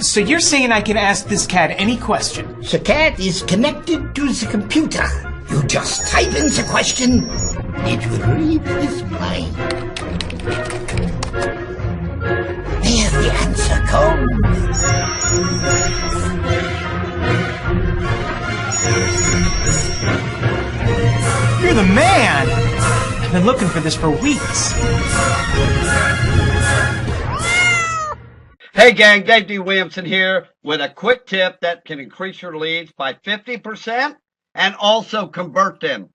So you're saying I can ask this cat any question? The cat is connected to the computer. You just type in the question, it will read his mind. There the answer comes. You're the man! I've been looking for this for weeks. Hey gang, Dave D. Williamson here with a quick tip that can increase your leads by 50% and also convert them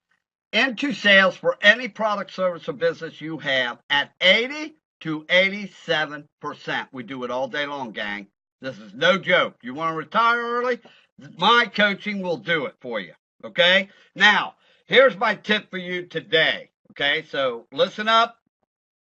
into sales for any product, service, or business you have at 80 to 87%. We do it all day long, gang. This is no joke. You want to retire early? My coaching will do it for you, okay? Now, here's my tip for you today, okay? So listen up,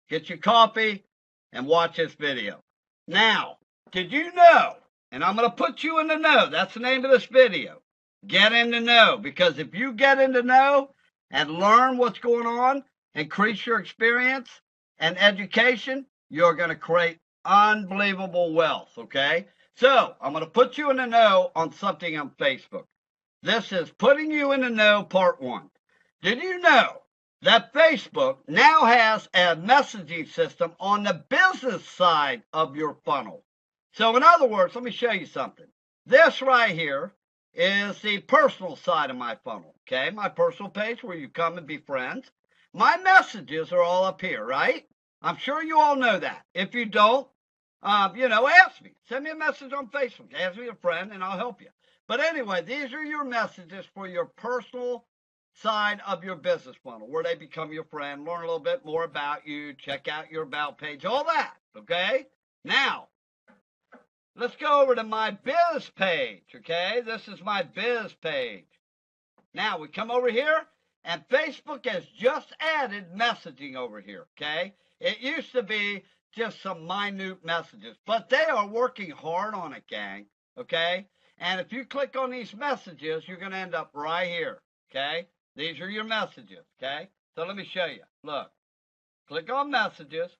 get your coffee, and watch this video. Now, did you know, and I'm going to put you in the know, that's the name of this video, get in the know, because if you get in the know and learn what's going on, increase your experience and education, you're going to create unbelievable wealth, okay? So, I'm going to put you in the know on something on Facebook. This is Putting You in the Know, Part 1. Did you know that Facebook now has a messaging system on the business side of your funnel? So in other words, let me show you something. This right here is the personal side of my funnel, okay? My personal page where you come and be friends. My messages are all up here, right? I'm sure you all know that. If you don't, ask me. Send me a message on Facebook. Ask me a friend and I'll help you. But anyway, these are your messages for your personal side of your business funnel, where they become your friend, learn a little bit more about you, check out your about page, all that, okay? Now, let's go over to my biz page, okay? This is my biz page. Now, we come over here, and Facebook has just added messaging over here, okay? It used to be just some minute messages, but they are working hard on it, gang, okay? And if you click on these messages, you're going to end up right here, okay? These are your messages, okay? So let me show you. Look, click on messages,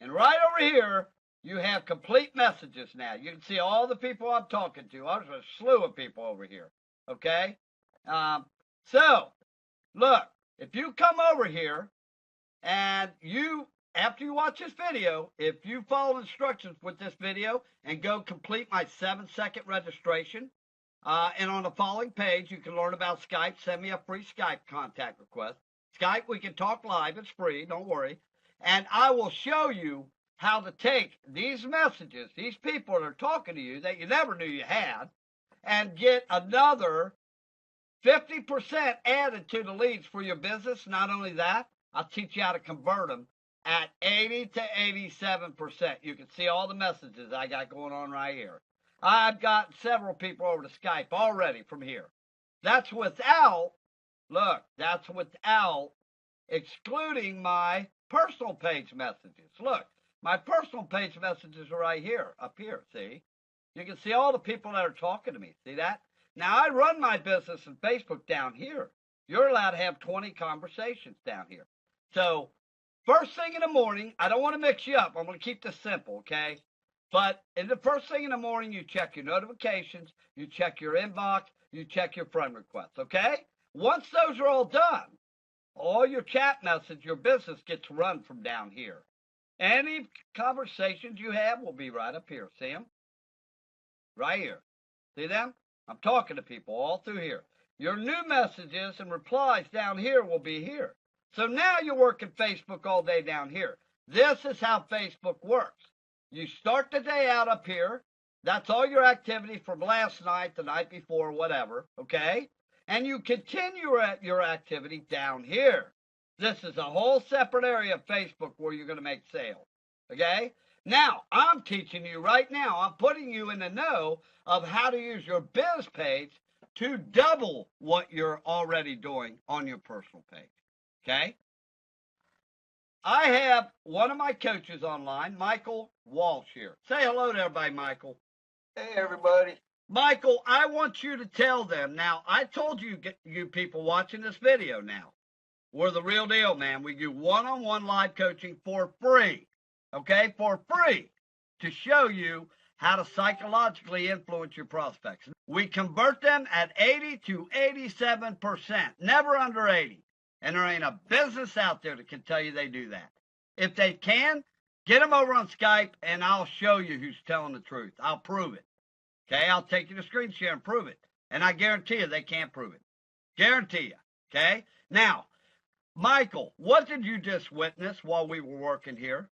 and right over here, you have complete messages now. You can see all the people I'm talking to. There's a slew of people over here, okay? So, look, if you come over here, and after you watch this video, if you follow instructions with this video and go complete my 7-second registration, and on the following page, you can learn about Skype. Send me a free Skype contact request. Skype, we can talk live. It's free. Don't worry. And I will show you how to take these messages, these people that are talking to you that you never knew you had, and get another 50% added to the leads for your business. Not only that, I'll teach you how to convert them at 80 to 87%. You can see all the messages I got going on right here. I've got several people over to Skype already from here. That's without excluding my personal page messages. Look, my personal page messages are right here, up here, see? You can see all the people that are talking to me. See that? Now, I run my business in Facebook down here. You're allowed to have 20 conversations down here. So, first thing in the morning, I don't want to mix you up. I'm going to keep this simple, okay? But in the first thing in the morning, you check your notifications, you check your inbox, you check your friend requests, okay? Once those are all done, all your chat message, your business gets run from down here. Any conversations you have will be right up here. See them? Right here. See them? I'm talking to people all through here. Your new messages and replies down here will be here. So now you're working Facebook all day down here. This is how Facebook works. You start the day out up here. That's all your activity from last night, the night before, whatever, okay? And you continue your activity down here. This is a whole separate area of Facebook where you're going to make sales, okay? Now, I'm teaching you right now, I'm putting you in the know of how to use your biz page to double what you're already doing on your personal page, okay? I have one of my coaches online, Michael Walsh here. Say hello to everybody, Michael. Hey, everybody. Michael, I want you to tell them. Now, I told you people watching this video now, we're the real deal, man. We do one-on-one live coaching for free, okay, for free, to show you how to psychologically influence your prospects. We convert them at 80 to 87%, never under 80. And there ain't a business out there that can tell you they do that. If they can, get them over on Skype and I'll show you who's telling the truth. I'll prove it. Okay, I'll take you to screen share and prove it. And I guarantee you they can't prove it. Guarantee you. Okay? Now, Michael, what did you just witness while we were working here?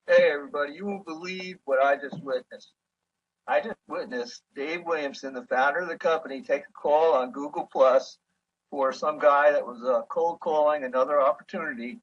Hey, everybody, you won't believe what I just witnessed. I just witnessed Dave Williamson, the founder of the company, take a call on Google Plus for some guy that was cold calling another opportunity.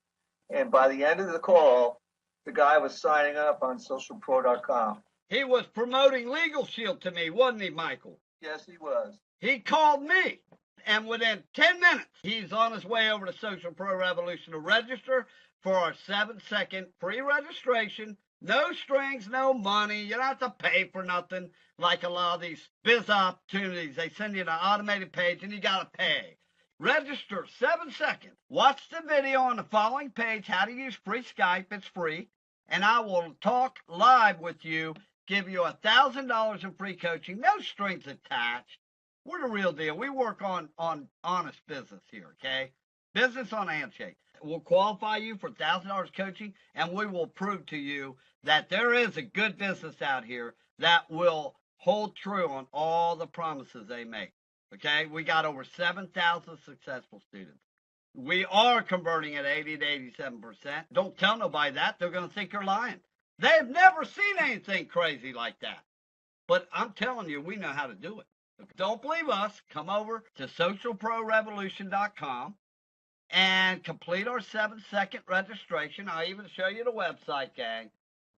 And by the end of the call, the guy was signing up on socialpro.com. He was promoting Legal Shield to me, wasn't he, Michael? Yes, he was. He called me. And within 10 minutes, he's on his way over to Social Pro Revolution to register for our 7-second free registration. No strings, no money. You don't have to pay for nothing like a lot of these biz opportunities. They send you an automated page and you got to pay. Register 7 seconds. Watch the video on the following page, how to use free Skype. It's free. And I will talk live with you, give you $1,000 in free coaching, no strings attached. We're the real deal. We work on honest business here, okay? Business on a handshake. We'll qualify you for $1,000 coaching, and we will prove to you that there is a good business out here that will hold true on all the promises they make, okay? We got over 7,000 successful students. We are converting at 80 to 87%. Don't tell nobody that. They're going to think you're lying. They've never seen anything crazy like that. But I'm telling you, we know how to do it. If you don't believe us, come over to socialprorevolution.com and complete our 7-second registration. I'll even show you the website, gang.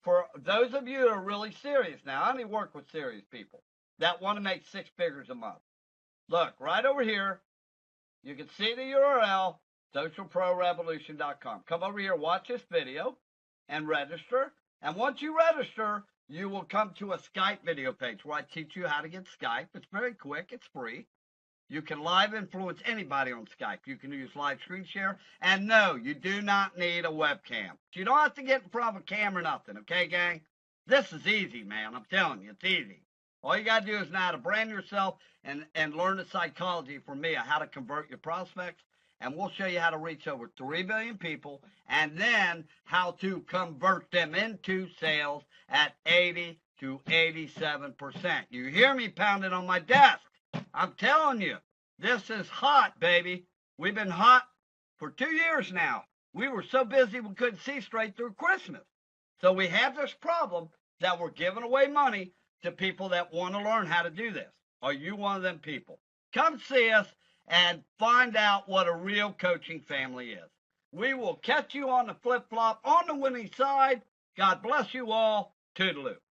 For those of you that are really serious now, I only work with serious people that want to make 6 figures a month. Look, right over here, you can see the URL, socialprorevolution.com. Come over here, watch this video, and register. And once you register, you will come to a Skype video page where I teach you how to get Skype. It's very quick. It's free. You can live influence anybody on Skype. You can use live screen share. And no, you do not need a webcam. You don't have to get in front of a camera or nothing, okay, gang? This is easy, man. I'm telling you, it's easy. All you got to do is know how to brand yourself and learn the psychology from me of how to convert your prospects. And we'll show you how to reach over 3 billion people and then how to convert them into sales at 80 to 87%. You hear me pounding on my desk. I'm telling you, this is hot, baby. We've been hot for 2 years now. We were so busy we couldn't see straight through Christmas. So we have this problem that we're giving away money to people that want to learn how to do this. Are you one of them people? Come see us and find out what a real coaching family is. We will catch you on the flip-flop on the winning side. God bless you all. Toodaloo.